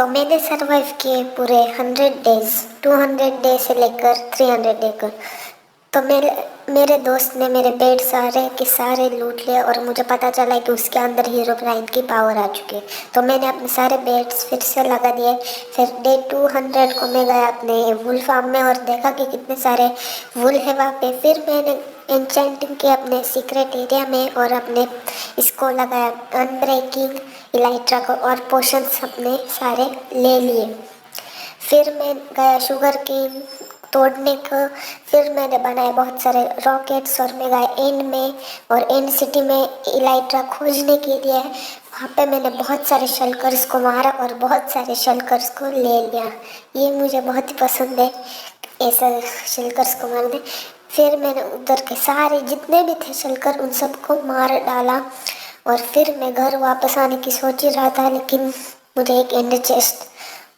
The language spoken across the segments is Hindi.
मैंने सरवाइव किए पूरे 100 डेज, 200 डे से लेकर 300 डे का। तो मेरे दोस्त ने मेरे बेड सारे के सारे लूट लिए और मुझे पता चला कि उसके अंदर हीरोब्राइन की पावर आ चुकी है। तो मैंने अपने सारे बेड्स फिर से लगा दिए। फिर डे 200 को मैं गया अपने वुल फार्म में और देखा कि कितने सारे वुल है वहाँ पे। फिर मैंने एन्चेंटिंग किया अपने सीक्रेट एरिया में और अपने इसको लगाया अनब्रेकिंग इलाइट्रा को और पोशंस अपने सारे ले लिए। फिर मैं गया शुगर केन तोड़ने को। फिर मैंने बनाए बहुत सारे रॉकेट्स और मैं गया एंड में और एंड सिटी में इलाइट्रा खोजने के लिए। वहाँ पे मैंने बहुत सारे शल्कर्स को मारा और बहुत सारे शल्कर्स को ले लिया। ये मुझे बहुत ही पसंद है, ऐसा शल्कर्स को मारने। फिर मैंने उधर के सारे जितने भी थे शल्कर उन सबको मार डाला और फिर मैं घर वापस आने की सोच ही रहा था, लेकिन मुझे एक एंड चेस्ट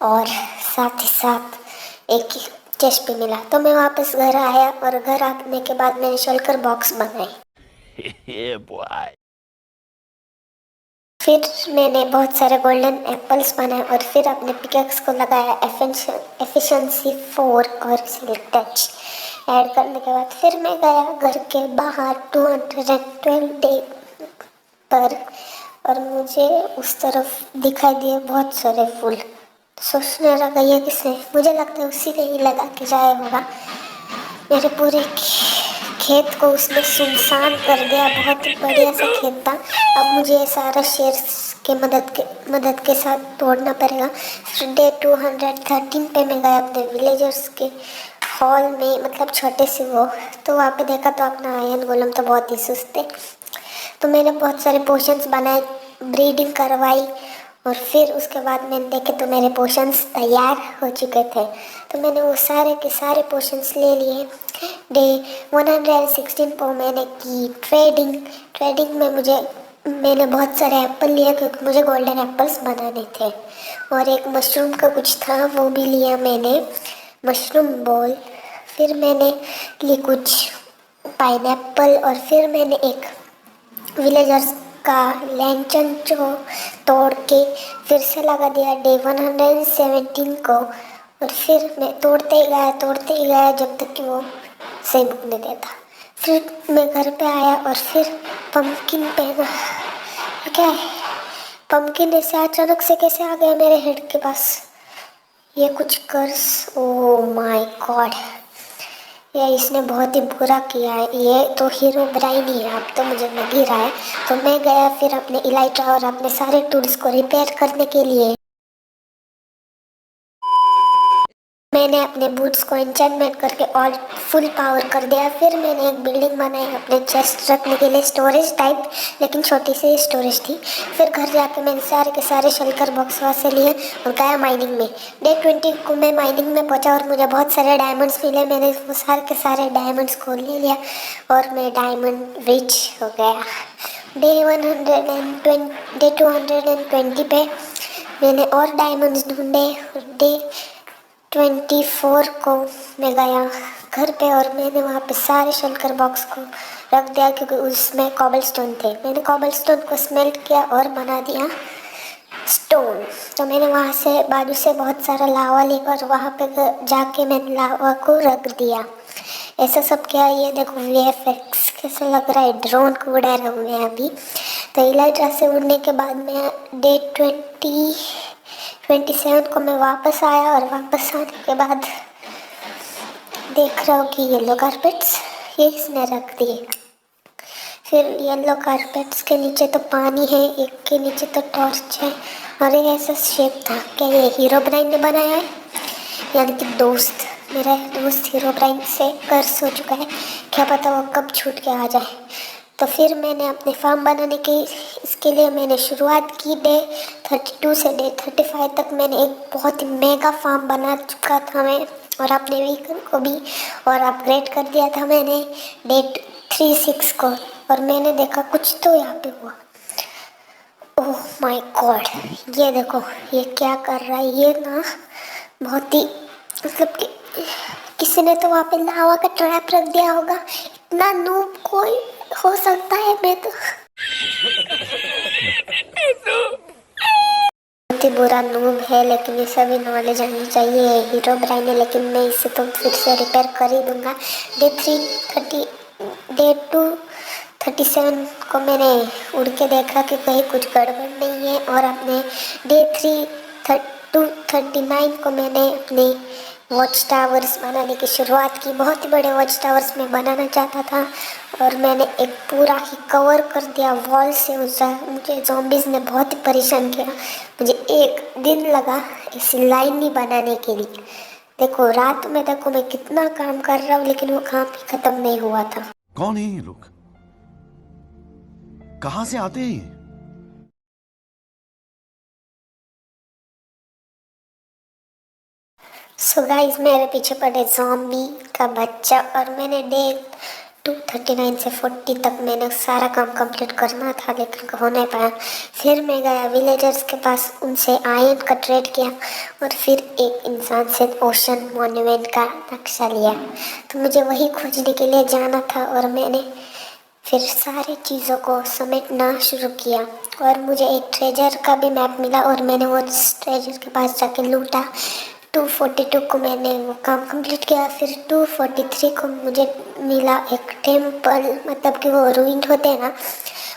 और साथ ही साथ एक चेस्ट भी मिला। तो मैं वापस घर आया और घर आने के बाद मैंने शल्कर बॉक्स बनाए। Yeah, boy. फिर मैंने बहुत सारे गोल्डन एप्पल्स बनाए और फिर अपने पिकेक्स को लगाया एफिशिएंसी 4 और सिल्क टच ऐड करने के बाद फिर मैं गया घर के बाहर 212 डे पर और मुझे उस तरफ दिखाई दिए बहुत सारे फूल। सोचने लगा ये किसने, मुझे लगता है उसी ने ही लगा के जाया होगा। मेरे पूरे खेत को उसने सुनसान कर दिया। बहुत ही बढ़िया सा खेत था। अब मुझे ये सारा शेर्स के मदद के साथ तोड़ना पड़ेगा। फिर डे 213 पे मैं गया अपने विलेजर्स के हॉल में, मतलब छोटे से वो। तो वहाँ पे देखा तो अपना आयरन गोलम तो बहुत ही सुस्त है। तो मैंने बहुत सारे पोशंस बनाए, ब्रीडिंग करवाई और फिर उसके बाद मैंने देखे तो मेरे पोशंस तैयार हो चुके थे। तो मैंने वो सारे के सारे पोशंस ले लिए। डे 116 पर मैंने की ट्रेडिंग में मैंने बहुत सारे एप्पल लिए क्योंकि मुझे गोल्डन एप्पल्स बनाने थे और एक मशरूम का कुछ था वो भी लिया मैंने, मशरूम बॉल। फिर मैंने लिए कुछ पाइनएप्पल और फिर मैंने एक विलेजर्स का लैंचन जो तोड़ के फिर से लगा दिया डे 117 को। और फिर मैं तोड़ते ही गया जब तक कि वो सही बुकने देता। फिर मैं घर पे आया और फिर पम्पकिन पहना। क्या है पम्पकिन ऐसे अचानक से कैसे आ गया मेरे हेड के पास? ये कुछ कर्स, ओ माय गॉड, ये इसने बहुत ही बुरा किया है। ये तो हीरोब्राइन ही है, अब तो मुझे लग ही रहा है। तो मैं गया फिर अपने इलाइट्रा और अपने सारे टूल्स को रिपेयर करने के लिए। मैंने अपने बूट्स को एन्चेंटमेंट करके और फुल पावर कर दिया। फिर मैंने एक बिल्डिंग बनाई अपने चेस्ट रखने के लिए, स्टोरेज टाइप, लेकिन छोटी सी स्टोरेज थी। फिर घर जाके मैंने सारे के सारे शल्कर बॉक्स वहाँ से लिए और गया माइनिंग में। डे 20 को मैं माइनिंग में पहुँचा और मुझे बहुत सारे डायमंड्स मिले। मैंने वो सारे के सारे डायमंड्स को ले लिया और मैं डायमंड रिच हो गया। डे 220 पे मैंने और डायमंड्स ढूंढे। डे 24 को मैं गया घर पे और मैंने वहाँ पे सारे शल्कर बॉक्स को रख दिया क्योंकि उसमें कॉबलस्टोन थे। मैंने कॉबलस्टोन को स्मेल्ट किया और बना दिया स्टोन। तो मैंने वहाँ से बाजू से बहुत सारा लावा लिया और वहाँ पे जाके मैंने लावा को रख दिया। ऐसा सब क्या, ये देखो VFX कैसा लग रहा है, ड्रोन को उड़ा रहा हूँ मैं अभी। तो इलाइट्रा से उड़ने के बाद मैं डे 27 को मैं वापस आया और वापस आने के बाद देख रहा हूँ कि येलो कारपेट्स ये किसने रख दिए। फिर येलो कारपेट्स के नीचे तो पानी है, एक के नीचे तो टॉर्च है और ये ऐसा शेप था। क्या ये हीरोब्राइन ने बनाया है? यानी कि मेरा दोस्त हीरोब्राइन से कर्स हो चुका है, क्या पता वो कब छूट के आ जाए। तो फिर मैंने अपने फार्म बनाने की इसके लिए मैंने शुरुआत की। डे 32 से डे 35 तक मैंने एक बहुत ही मेगा फार्म बना चुका था मैं और अपने व्हीकल को भी और अपग्रेड कर दिया था मैंने डे 36 को। और मैंने देखा कुछ तो यहाँ पे हुआ। ओह माय गॉड, ये देखो ये क्या कर रहा है। ये ना बहुत ही मतलब कि किसी ने तो वहाँ पे लावा का ट्रैप रख दिया होगा। इतना नूब कोई हो सकता है? मैं तो बहुत ही बुरा नूब है, लेकिन ये सभी नॉलेज आनी चाहिए। हीरो ब्राइन है, लेकिन मैं इसे तो फिर से रिपेयर कर ही दूंगा। डे 237 को मैंने उड़ के देखा कि कहीं कुछ गड़बड़ नहीं है, और अपने डे 239 को मैंने अपने वॉच टावर्स बनाने की शुरुआत की। बहुत ही बड़े वॉच टावर्स मैं बनाना चाहता था, और मैंने एक पूरा ही कवर कर दिया वॉल से। उसे मुझे ज़ॉम्बीज़ ने बहुत ही परेशान किया। मुझे एक दिन लगा इसी लाइन ही बनाने के लिए। देखो रात में देखो मैं कितना काम कर रहा हूँ, लेकिन वो काम भी ख़त्म नहीं हुआ था। कौन है ये लोग? कहां से आते हैं ये? सो गाइस, मेरे पीछे पड़े ज़ॉम्बी का बच्चा, और मैंने डे 239 से 40 तक मैंने सारा काम कंप्लीट करना था, लेकिन हो नहीं पाया। फिर मैं गया विलेजर्स के पास, उनसे आयरन का ट्रेड किया, और फिर एक इंसान से ओशन मॉन्यूमेंट का नक्शा लिया। तो मुझे वही खोजने के लिए जाना था, और मैंने फिर सारी चीज़ों को समेटना शुरू किया, और मुझे एक ट्रेजर का भी मैप मिला, और मैंने वो ट्रेजर के पास जाके लूटा। 242 को मैंने वो काम कंप्लीट किया। फिर 243 को मुझे मिला एक टेम्पल, मतलब कि वो रूइंड होते हैं ना,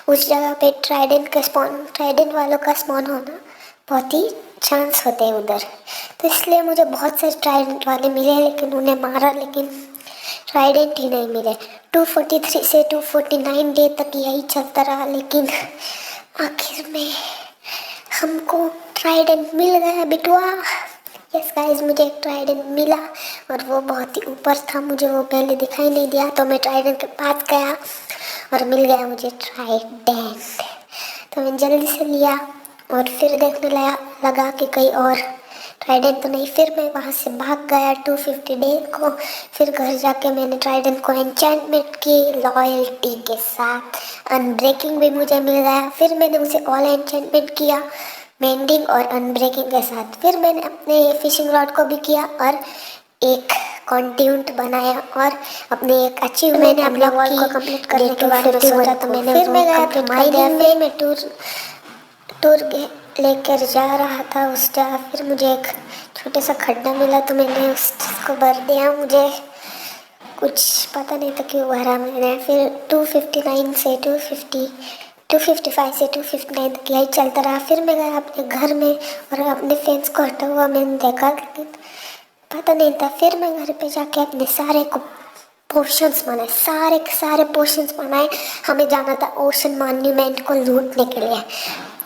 उस जगह पे ट्राइडेंट वालों का स्पॉन होना बहुत ही चांस होते हैं उधर। तो इसलिए मुझे बहुत से ट्राइडेंट वाले मिले, लेकिन उन्हें मारा, लेकिन ट्राइडेंट ही नहीं मिले। 243 से 249 डे तक यही चलता रहा, लेकिन आखिर में हमको ट्राइडेंट मिल गया बिटुआ। यस गाइस, मुझे एक ट्राइडेंट मिला, और वो बहुत ही ऊपर था। मुझे वो पहले दिखाई नहीं दिया, तो मैं ट्राइडेंट के पास गया और मिल गया मुझे ट्राइडेंट। तो मैंने जल्दी से लिया, और फिर देखने लगा कि कहीं और ट्राइडेंट तो नहीं। फिर मैं वहाँ से भाग गया 250 डे को। फिर घर जाके मैंने ट्राइडेंट को एन्चेंटमेंट की लॉयल्टी के साथ। अनब्रेकिंग भी मुझे मिल गया। फिर मैंने उसे ऑल एन्चेंटमेंट किया मेंडिंग और अनब्रेकिंग के साथ। फिर मैंने अपने फिशिंग रॉड को भी किया, और एक कॉन्टिन्यूट बनाया, और अपने एक अचीवमेंट अपने वॉल को कंप्लीट करने के बाद मैं सोचा, तो मैंने फिर मैं गया फिर माइनिंग में मैं टूर लेकर जा रहा था उस जगह। फिर मुझे एक छोटा सा खड्डा मिला, तो मैंने उस चीज़ को भर दिया। मुझे कुछ पता नहीं था क्यों भरा मैंने। फिर 255 से 259 तक यही चलता रहा। फिर मैं गया अपने घर में, और अपने फेंस को हटा हुआ मैंने देखा, लेकिन पता नहीं था। फिर मैं घर पे जाके अपने सारे को पोर्शंस बनाए, सारे के सारे पोर्शंस बनाए। हमें जाना था ओशन मॉन्यूमेंट को लूटने के लिए।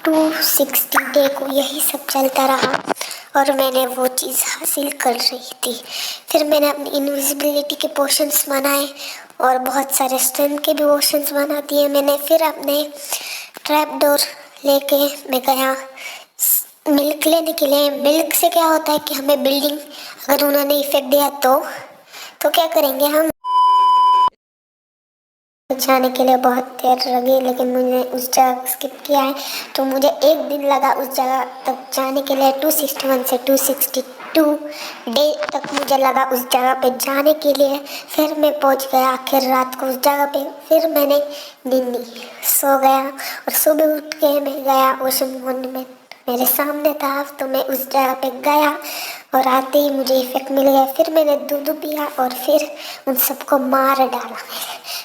260 डे को यही सब चलता रहा, और मैंने वो चीज़ हासिल कर रही थी। फिर मैंने अपनी इनविजिबिलिटी के पोर्शंस बनाए, और बहुत सारे स्ट्रेंथ के भी पोर्शंस बना दिए मैंने। फिर अपने ट्रैप डोर लेके मैं गया मिल्क लेने के लिए। मिल्क से क्या होता है कि हमें बिल्डिंग, अगर उन्होंने इफेक्ट दिया तो क्या करेंगे हम। जाने के लिए बहुत देर लगी, लेकिन मुझे उस जगह स्किप किया है, तो मुझे एक दिन लगा उस जगह तक जाने के लिए। 261 से 262 डे तक मुझे लगा उस जगह पे जाने के लिए। फिर मैं पहुंच गया आखिर रात को उस जगह पे। फिर मैंने नींद सो गया, और सुबह उठ के मैं गया ओशन मॉन्यूमेंट, मेरे सामने था, तो मैं उस जगह पे गया, और आते ही मुझे इफेक्ट मिल गया। फिर मैंने दूध पिया, और फिर उन सबको मार डाला।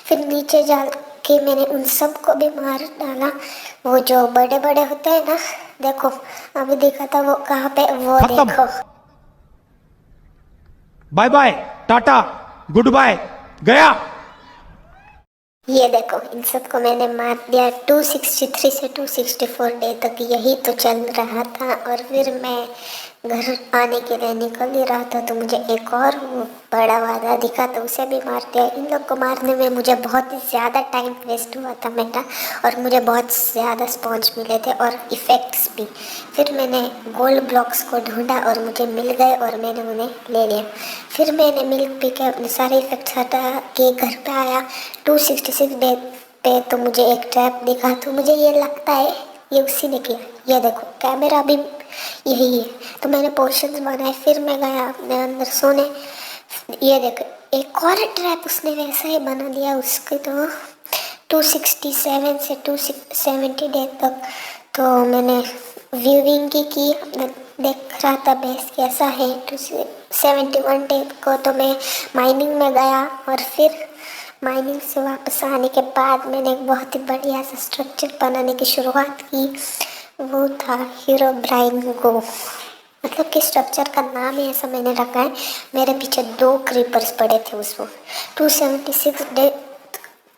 फिर नीचे जा के मैंने उन सबको भी मार डाला। वो जो बड़े बड़े होते हैं ना, देखो अभी देखा था वो कहाँ पे, वो खत्म। देखो। Bye bye, tata, goodbye, गया। ये देखो इन सबको मैंने मार दिया। 263 से 264 डे तक यही तो चल रहा था, और फिर मैं घर आने के लिए निकल ही रहा था, तो मुझे एक और वो बड़ा वादा दिखा, तो उसे भी मार दिया। इन लोग को मारने में मुझे बहुत ही ज़्यादा टाइम वेस्ट हुआ था मेरा, और मुझे बहुत ज़्यादा स्पॉन्ज मिले थे और इफ़ेक्ट्स भी। फिर मैंने गोल्ड ब्लॉक्स को ढूंढा, और मुझे मिल गए, और मैंने उन्हें ले लिया। फिर मैंने मिल्क पी के अपने सारे इफ़ेक्ट्स हटा के घर पे आया 266 डे पे। तो मुझे एक ट्रैप दिखा, तो मुझे ये लगता है ये उसी ने किया। ये देखो कैमरा भी यही है। तो मैंने पोर्शंस बनाए। फिर मैं गया अपने अंदर सोने। ये देखो एक और ट्रैप उसने वैसा ही बना दिया उसके। तो 267 से 270 डे तक तो मैंने व्यूइंग की अपना देख रहा था बेस कैसा है। 271 डे को तो मैं माइनिंग में गया और फिर माइनिंग से वापस आने के बाद मैंने एक बहुत ही बढ़िया सा स्ट्रक्चर बनाने की शुरुआत की। वो था हीरो ब्राइन गो, मतलब कि स्ट्रक्चर का नाम ही ऐसा मैंने रखा है। मेरे पीछे 2 क्रीपर्स पड़े थे उस वक्त। 276 डे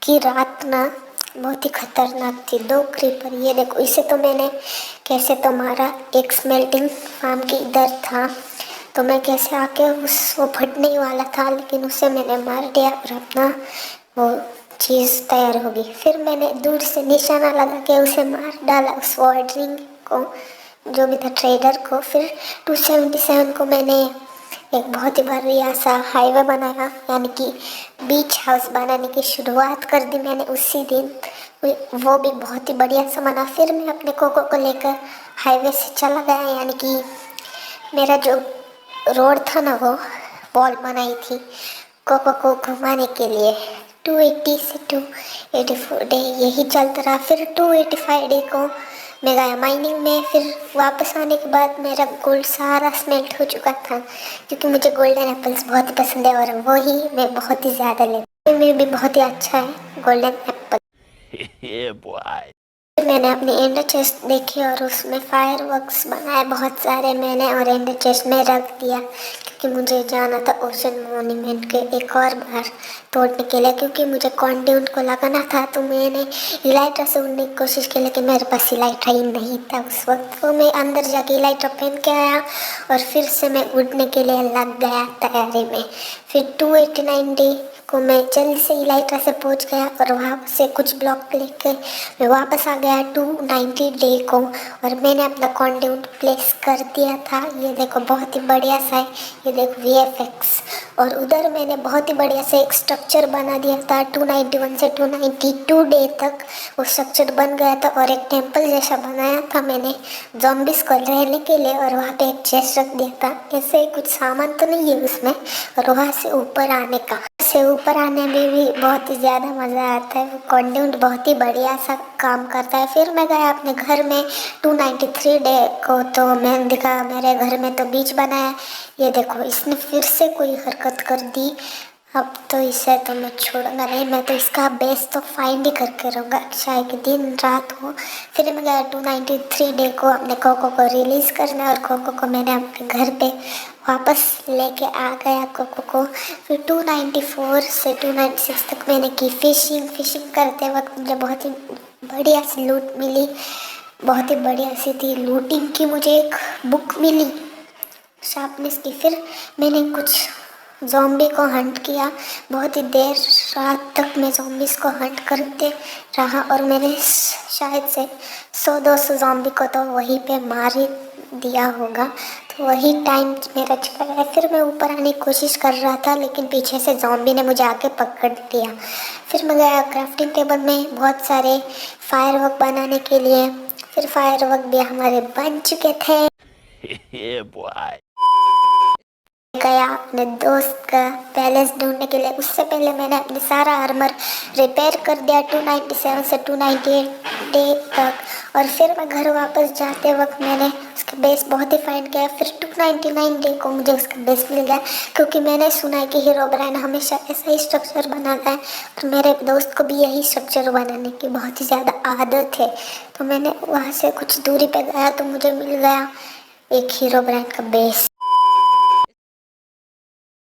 की रात ना बहुत ही खतरनाक थी। 2 क्रीपर, ये देखो, इसे तो मैंने कैसे तो मारा। एक स्मेल्टिंग फार्म की इधर था तो मैं कैसे आके वो फटने ही वाला था, लेकिन उसे मैंने मार दिया और अपना वो चीज़ तैयार होगी। फिर मैंने दूर से निशाना लगा के उसे मार डाला, उस वार्डरिंग को, जो भी था ट्रेडर को। फिर 277 को मैंने एक बहुत ही बढ़िया सा हाईवे बनाया, यानी कि बीच हाउस बनाने की शुरुआत कर दी मैंने उसी दिन। वो भी बहुत ही बढ़िया सा बना। फिर मैं अपने कोको को लेकर हाईवे से चला गया, यानी कि मेरा जो रोड था ना, वो वॉल बनाई थी कोको को घुमाने के लिए। 280 से 284 डे यही चलता रहा। फिर 285 डे को मैं गया माइनिंग में। फिर वापस आने के बाद मेरा गोल्ड सारा स्मेल्ट हो चुका था, क्योंकि मुझे गोल्डन एप्पल्स बहुत ही पसंद है और वो ही मैं बहुत ही ज़्यादा लेती हूँ। में भी बहुत ही अच्छा है गोल्डन एप्पल। Yeah, boy. मैंने अपनी एंडर चेस्ट देखी और उसमें फायरवर्क्स बनाए बहुत सारे मैंने, और एंडर चेस्ट में रख दिया, क्योंकि मुझे जाना था ओशन मॉन्यूमेंट के एक और बार तोड़ने के लिए, क्योंकि मुझे कॉन्टिन्यूट को लगाना था। तो मैंने इलाइट्रा से उड़ने की कोशिश की, लेकिन मेरे पास इलाइट्रा ही नहीं था उस वक्त। तो मैं अंदर जाके इलाइट्रा पहन के आया और फिर से मैं उड़ने के लिए लग गया तैयारी में। फिर 289 डे को मैं जल्दी से इलाइट्रा से पहुंच गया और वहाँ से कुछ ब्लॉक लेकर मैं वापस आ गया 290 डे को, और मैंने अपना कॉन्टिन्यूट प्लेस कर दिया था। ये देखो बहुत ही बढ़िया सा है, ये देखो VFX। और उधर मैंने बहुत ही बढ़िया से एक स्ट्रक्चर बना दिया था। 291 से 292 डे तक वो स्ट्रक्चर बन गया था और एक टेम्पल जैसा बनाया था मैंने ज़ॉम्बीज़ को रहने के लिए, और वहाँ पे एक चेस्ट रख दिया था। ऐसे कुछ सामान तो नहीं है उसमें, और वहाँ से ऊपर आने का, से ऊपर आने में भी बहुत ही ज़्यादा मज़ा आता है। वो कॉन्टिन्यूट बहुत ही बढ़िया सा काम करता है। फिर मैं गया अपने घर में 293 डे को, तो मैंने देखा मेरे घर में तो बीच बना है। ये देखो, इसने फिर से कोई हरकत कर दी। अब तो इसे तो मैं छोड़ूंगा नहीं, मैं तो इसका बेस तो फाइंड ही करके रहूँगा, चाहे कि दिन रात हो। फिर मैं गया 293 डे को अपने कोको को रिलीज़ करना, और कोको को मैंने अपने घर पे वापस लेके आ गया कोको को। फिर 294 से 296 तक मैंने की फिशिंग करते वक्त मुझे बहुत ही बढ़िया सी लूट मिली, बहुत ही बढ़िया सी थी लूटिंग की। मुझे एक बुक मिली शार्पनेस की। फिर मैंने कुछ ज़ॉम्बी को हंट किया, बहुत ही देर रात तक मैं ज़ॉम्बीज़ को हंट करते रहा, और मैंने शायद से 100-200 ज़ॉम्बी को तो वहीं पे मार ही दिया होगा। तो वही टाइम मेरा चला गया। फिर मैं ऊपर आने की कोशिश कर रहा था, लेकिन पीछे से ज़ॉम्बी ने मुझे आके पकड़ लिया। फिर मैं गया क्राफ्टिंग टेबल में बहुत सारे फायरवर्क बनाने के लिए। फिर फायरवर्क भी हमारे बन चुके थे। Yeah, boy. गया अपने दोस्त का पैलेस ढूंढने के लिए। उससे पहले मैंने अपने सारा आर्मर रिपेयर कर दिया 297 से 298 डे तक। और फिर मैं घर वापस जाते वक्त मैंने उसका बेस बहुत ही फाइंड किया। फिर 299 डे को मुझे उसका बेस मिल गया, क्योंकि मैंने सुना है कि हीरो ब्राइन हमेशा ऐसा ही स्ट्रक्चर बनाता है, और मेरे दोस्त को भी यही स्ट्रक्चर बनाने की बहुत ही ज़्यादा आदत है। तो मैंने वहाँ से कुछ दूरी पे गया तो मुझे मिल गया एक हीरो ब्राइन का बेस।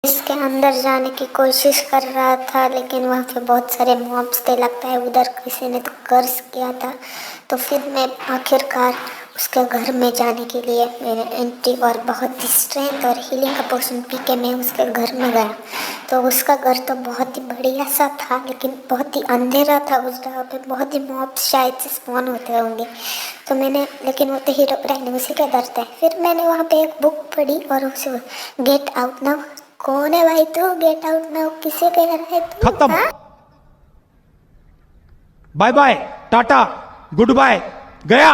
इसके अंदर जाने की कोशिश कर रहा था, लेकिन वहाँ पे बहुत सारे मॉब्स थे, लगता है उधर किसी ने तो कर्स किया था। तो फिर मैं आखिरकार उसके घर में जाने के लिए मैंने एंटी और बहुत ही स्ट्रेंथ और हीलिंग का पोशन पी के मैं उसके घर में गया। तो उसका घर तो बहुत ही बढ़िया सा था, लेकिन बहुत ही अंधेरा था। उस जगह पे बहुत ही मॉब्स शायद से स्पॉन होते होंगे। तो मैंने, लेकिन वो तो हीरो ब्राइन उसी का डरता है। फिर मैंने वहाँ पे एक बुक पढ़ी और उसे गेट आउट नाउ। कौन है भाई तू? गेट आउट नाउ किसे कह रहा है तू? खत्म। हाँ? Bye bye, tata, goodbye, गया।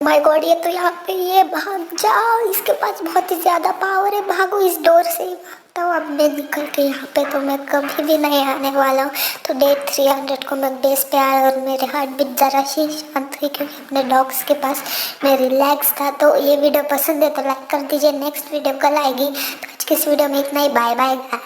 माय गॉड, ये तो यहाँ पे, ये भाग जाओ, इसके पास बहुत ही ज़्यादा पावर है, भागो इस डोर से ही भागता हूँ। अब मैं निकल के यहाँ पे तो मैं कभी भी नहीं आने वाला हूँ। तो डे 300 को मैं बेस पे आया और मेरे हार्ट बीट ज़रा सी शांत हुई क्योंकि अपने डॉग्स के पास मैं रिलैक्स था। तो ये वीडियो पसंद है तो लाइक कर दीजिए। नेक्स्ट वीडियो कल आएगी। तो आज की इस वीडियो में इतना ही। Bye bye.